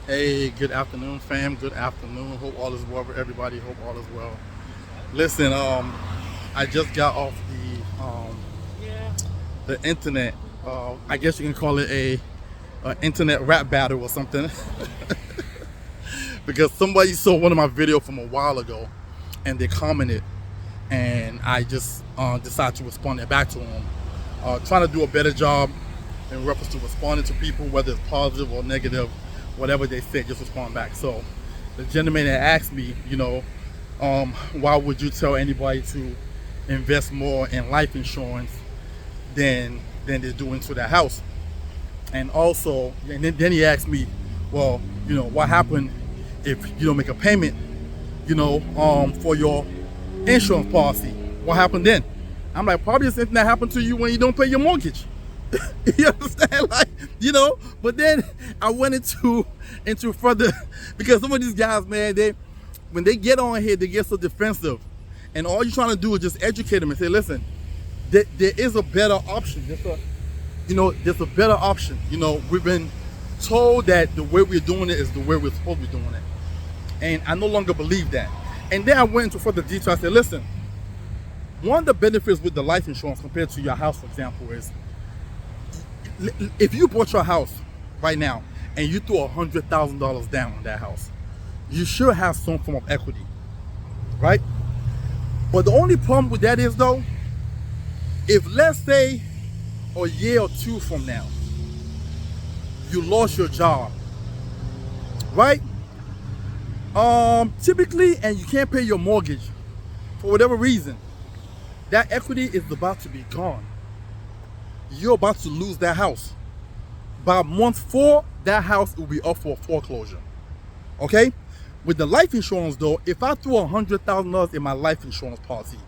Hey, good afternoon, fam. Good afternoon. Hope all is well for everybody. Hope all is well. Listen, I just got off the internet. I guess you can call it a internet rap battle or something, because somebody saw one of my videos from a while ago, and they commented, and I just decided to respond back to them, trying to do a better job in reference to responding to people, whether it's positive or negative, whatever they say, just respond back. So the gentleman that asked me, why would you tell anybody to invest more in life insurance than they do into their house? And also, and then he asked me, well, what happened if you don't make a payment, for your insurance policy? What happened then? I'm like, probably the same thing that happened to you when you don't pay your mortgage. You understand? But then I went into further, because some of these guys, man, when they get on here, they get so defensive, and all you're trying to do is just educate them and say, listen, there is a better option. There's a better option. We've been told that the way we're doing it is the way we're supposed to be doing it, and I no longer believe that. And then I went into further detail. I said, listen, one of the benefits with the life insurance compared to your house, for example, is if you bought your house right now and you threw $100,000 down on that house, you should have some form of equity, right? But the only problem with that is, though, if, let's say, a year or two from now, you lost your job, right? Typically, and you can't pay your mortgage for whatever reason, that equity is about to be gone. You're about to lose that house. By month 4, that house will be up for foreclosure. Okay? With the life insurance, though, if I threw $100,000 in my life insurance policy,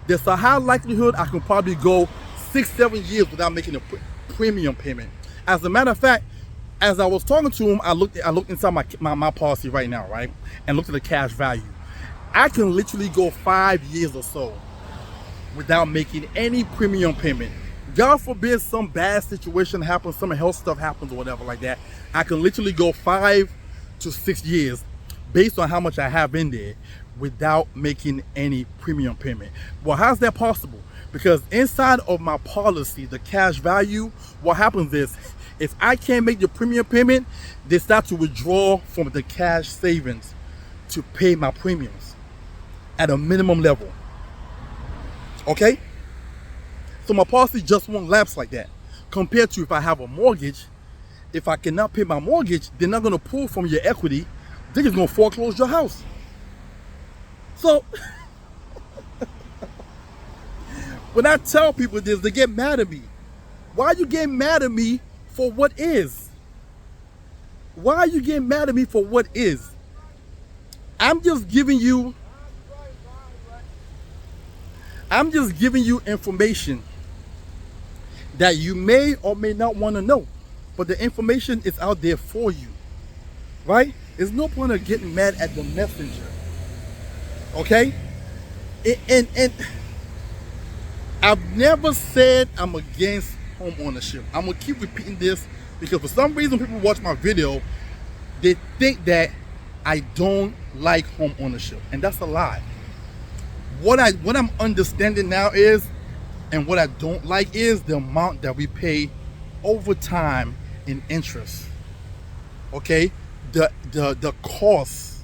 there's a high likelihood I can probably go 6-7 years without making a premium payment. As a matter of fact, as I was talking to him, I looked inside my policy right now, right? And looked at the cash value. I can literally go 5 years or so without making any premium payment. God forbid some bad situation happens, some health stuff happens or whatever like that, I can literally go 5 to 6 years based on how much I have in there without making any premium payment. Well, how's that possible? Because inside of my policy, the cash value, what happens is, if I can't make the premium payment, they start to withdraw from the cash savings to pay my premiums at a minimum level. Okay? So my policy just won't lapse like that. Compared to if I have a mortgage, if I cannot pay my mortgage, they're not going to pull from your equity. They're just going to foreclose your house. So when I tell people this, they get mad at me. Why are you getting mad at me for what is? Why are you getting mad at me for what is? I'm just giving you information that you may or may not want to know, but the information is out there for you, right? There's no point of getting mad at the messenger, okay? And I've never said I'm against home ownership. I'm gonna keep repeating this because for some reason people watch my video, they think that I don't like home ownership, and that's a lie. What I'm understanding now is, and what I don't like is the amount that we pay over time in interest. Okay, the cost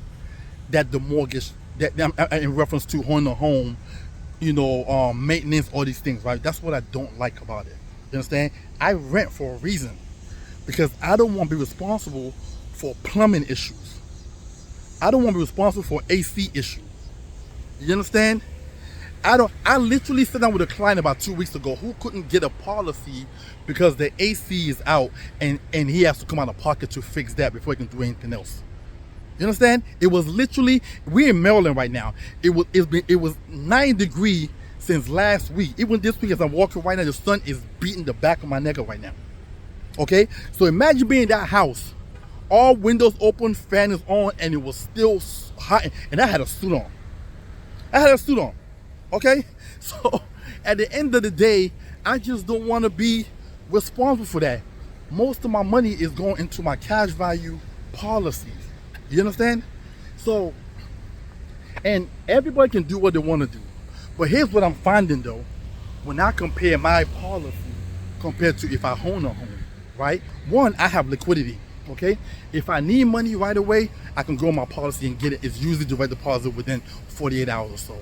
that the mortgage that in reference to owning a home, maintenance, all these things, right? That's what I don't like about it. You understand? I rent for a reason, because I don't want to be responsible for plumbing issues. I don't want to be responsible for AC issues. You understand? I literally sat down with a client about 2 weeks ago who couldn't get a policy because the AC is out, and he has to come out of pocket to fix that before he can do anything else. You understand? It was literally, we're in Maryland right now. It was 9 degrees since last week. Even this week as I'm walking right now, the sun is beating the back of my neck right now. Okay? So imagine being in that house, all windows open, fan is on, and it was still hot, and I had a suit on. Okay? So at the end of the day, I just don't want to be responsible for that. Most of my money is going into my cash value policies. You understand? So, and everybody can do what they want to do. But here's what I'm finding though, when I compare my policy compared to if I own a home, right? One, I have liquidity, okay? If I need money right away, I can go on my policy and get it. It's usually direct deposit within 48 hours or so,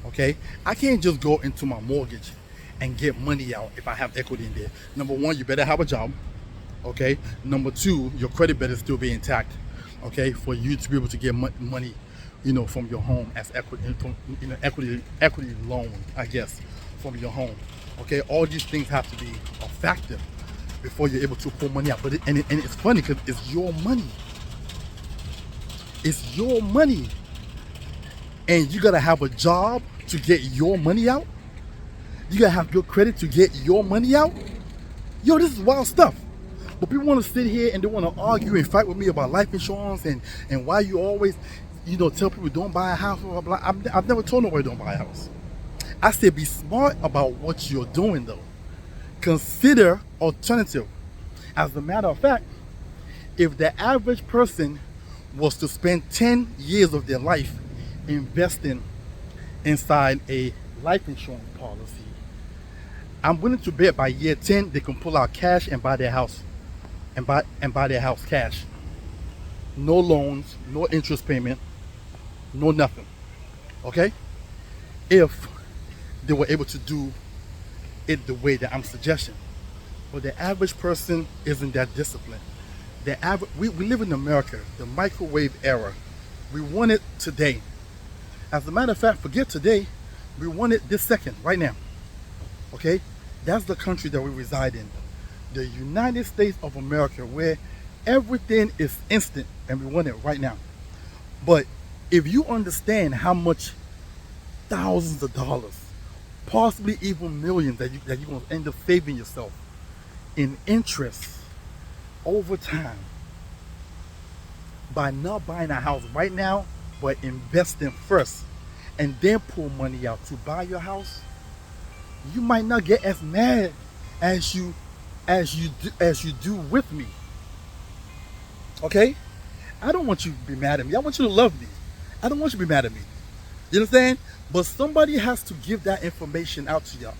okay? I can't just go into my mortgage and get money out if I have equity in there. Number one, you better have a job, okay? Number two, your credit better still be intact, okay? For you to be able to get money, you know, from your home as equity, from, equity loan, I guess, from your home, okay? All these things have to be a factor before you're able to pull money out. But and it's funny because it's your money. It's your money, and you gotta have a job to get your money out. You gotta have good credit to get your money out. Yo, this is wild stuff. But people want to sit here and they want to argue and fight with me about life insurance and why you always, you know, tell people don't buy a house. Blah, blah, blah. I've never told nobody don't buy a house. I said be smart about what you're doing though. Consider alternative. As a matter of fact, if the average person was to spend 10 years of their life investing inside a life insurance policy, I'm willing to bet by year 10 they can pull out cash and buy their house and buy their house cash. No loans, no interest payment, no nothing. Okay? If they were able to do it the way that I'm suggesting. But the average person isn't that disciplined. We live in America, the microwave era. We want it today. As a matter of fact, forget today, we want it this second, right now. Okay? That's the country that we reside in. The United States of America, where everything is instant and we want it right now. But if you understand how much thousands of dollars, possibly even millions that you're going to end up saving yourself in interest over time by not buying a house right now, but investing first and then pull money out to buy your house, you might not get as mad as you do with me. Okay? I don't want you to be mad at me. I want you to love me. I don't want you to be mad at me. You understand? But somebody has to give that information out to y'all.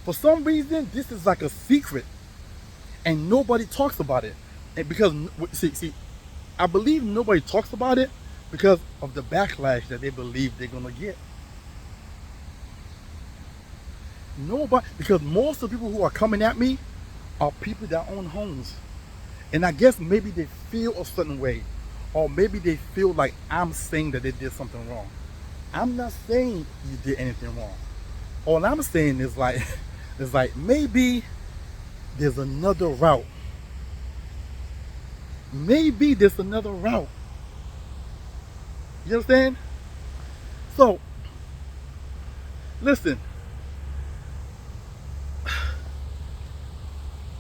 For some reason, this is like a secret and nobody talks about it. And because, see, I believe nobody talks about it because of the backlash that they believe they're gonna get. Nobody, because most of the people who are coming at me are people that own homes. And I guess maybe they feel a certain way, or maybe they feel like I'm saying that they did something wrong. I'm not saying you did anything wrong. All I'm saying is like, maybe there's another route. Maybe there's another route. You understand? So, listen.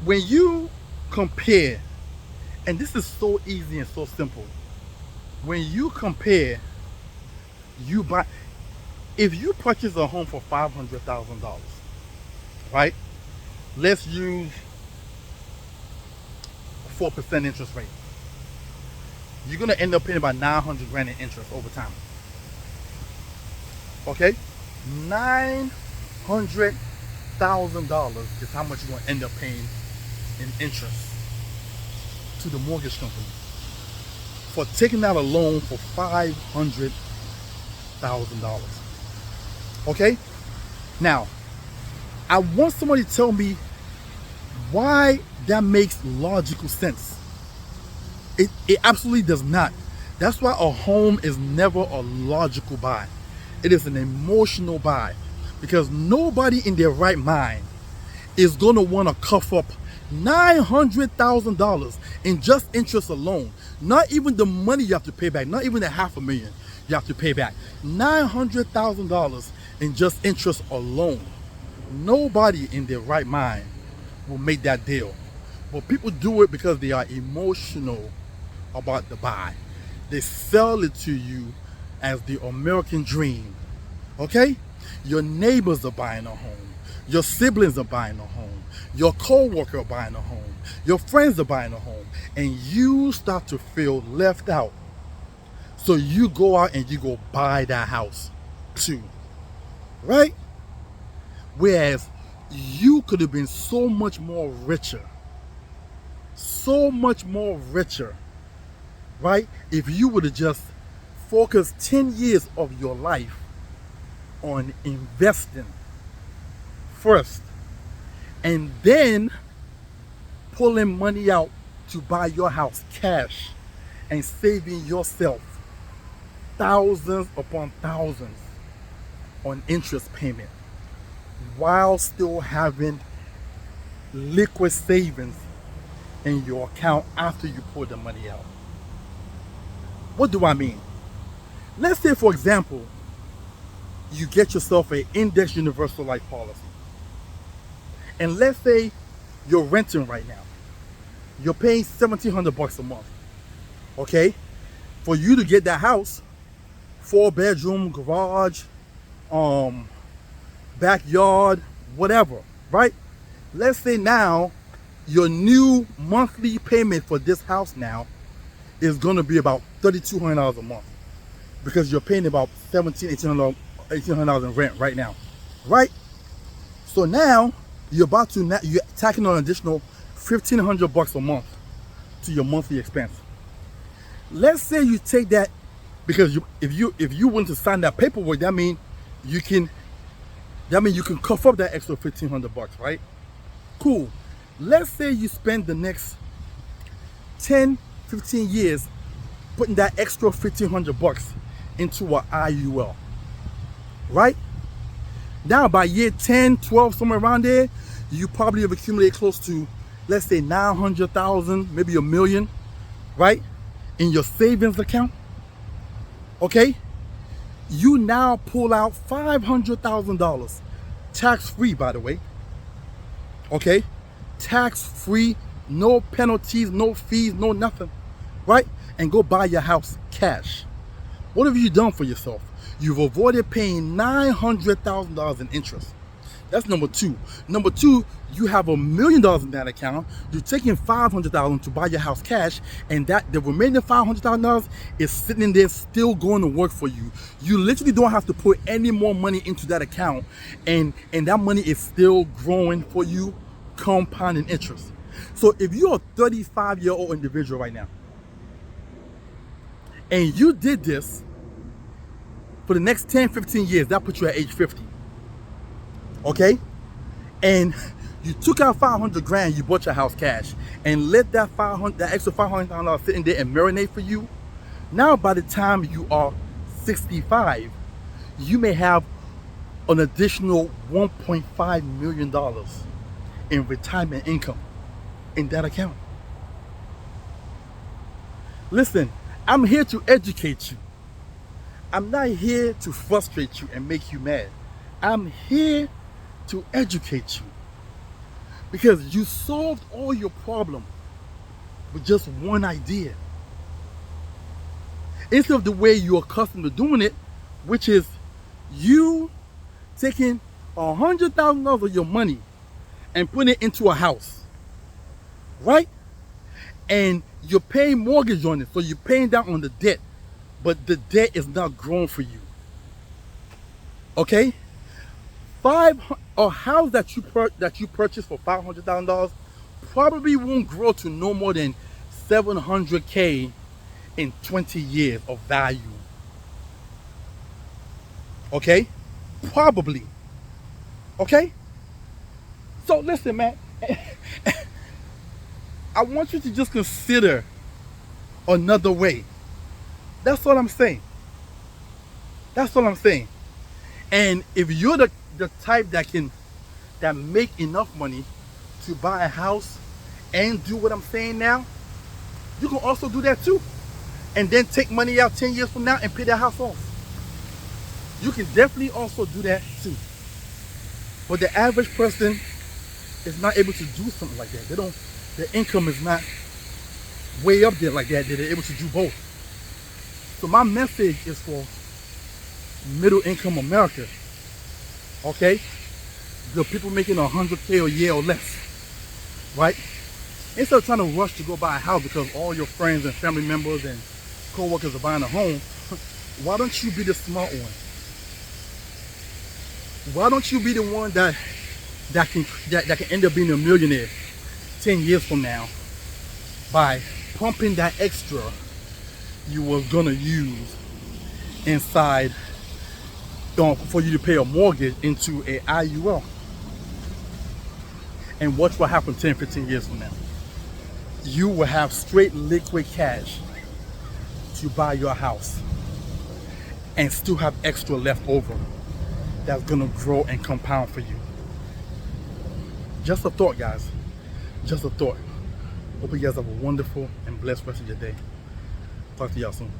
When you compare, and this is so easy and so simple. When you compare, you buy, if you purchase a home for $500,000, right? Let's use 4% interest rate. You're gonna end up paying about 900 grand in interest over time. Okay? $900,000 is how much you're gonna end up paying in interest to the mortgage company for taking out a loan for $500,000. Okay? Now, I want somebody to tell me why that makes logical sense. It absolutely does not. That's why a home is never a logical buy. It is an emotional buy, because nobody in their right mind is going to want to cough up $900,000 in just interest alone. Not even the money you have to pay back, not even the $500,000 you have to pay back. $900,000 in just interest alone. Nobody in their right mind will make that deal. But people do it because they are emotional about the buy. They sell it to you as the American dream. Okay? Your neighbors are buying a home. Your siblings are buying a home. Your co-worker are buying a home. Your friends are buying a home. And you start to feel left out. So you go out and you go buy that house too. Right? Whereas you could have been so much more richer. So much more richer. Right? If you would have just focused 10 years of your life on investing first, and then pulling money out to buy your house cash and saving yourself thousands upon thousands on interest payment while still having liquid savings in your account after you pull the money out. What do I mean? Let's say, for example, you get yourself an index universal life policy. And let's say you're renting right now. You're paying $1,700 a month. Okay? For you to get that house, 4-bedroom, garage, backyard, whatever, right? Let's say now your new monthly payment for this house now is going to be about $3,200 a month, because you're paying about $1,800 in rent right now, right? So now you're tacking on an additional $1,500 a month to your monthly expense. Let's say you take that, because if you want to sign that paperwork, that means you can cough up that extra $1,500, right? Cool. Let's say you spend the next 10, 15 years putting that extra $1,500 into an IUL, right? Now by year 10, 12, somewhere around there, you probably have accumulated close to, let's say, 900,000, maybe $1 million, right? In your savings account. Okay? You now pull out $500,000, tax-free, by the way. Okay? Tax-free, no penalties, no fees, no nothing, right? And go buy your house cash. What have you done for yourself? You've avoided paying $900,000 in interest. That's number two. Number two, you have $1 million in that account. You're taking $500,000 to buy your house cash, and the remaining $500,000 is sitting in there still going to work for you. You literally don't have to put any more money into that account, and that money is still growing for you, compounding interest. So if you're a 35-year-old individual right now, and you did this for the next 10, 15 years, that puts you at age 50. Okay? And you took out 500 grand, you bought your house cash, and let that extra $500 sit in there and marinate for you. Now by the time you are 65, you may have an additional $1.5 million in retirement income in that account. Listen, I'm here to educate you. I'm not here to frustrate you and make you mad. I'm here to educate you, because you solved all your problem with just one idea, instead of the way you're accustomed to doing it, which is you taking $100,000 of your money and putting it into a house, right? And you're paying mortgage on it, so you're paying down on the debt, but the debt is not growing for you. Okay? A house that you purchased for $500,000 probably won't grow to no more than $700K in 20 years of value. Okay? Probably. Okay? So listen, man. I want you to just consider another way. That's all I'm saying. That's all I'm saying. And if you're the type that make enough money to buy a house and do what I'm saying now, you can also do that too. And then take money out 10 years from now and pay that house off. You can definitely also do that too. But the average person is not able to do something like that. Their income is not way up there like that. They're able to do both. So my message is for middle income America. Okay? the people making 100K a year or less, right? Instead of trying to rush to go buy a house because all your friends and family members and co-workers are buying a home, why don't you be the smart one? Why don't you be the one that can end up being a millionaire 10 years from now by pumping that extra you were gonna use inside for you to pay a mortgage into a IUL? And watch what happens 10, 15 years from now. You will have straight liquid cash to buy your house and still have extra left over that's gonna grow and compound for you. Just a thought, guys. Just a thought. Hope you guys have a wonderful and blessed rest of your day. Talk to y'all soon.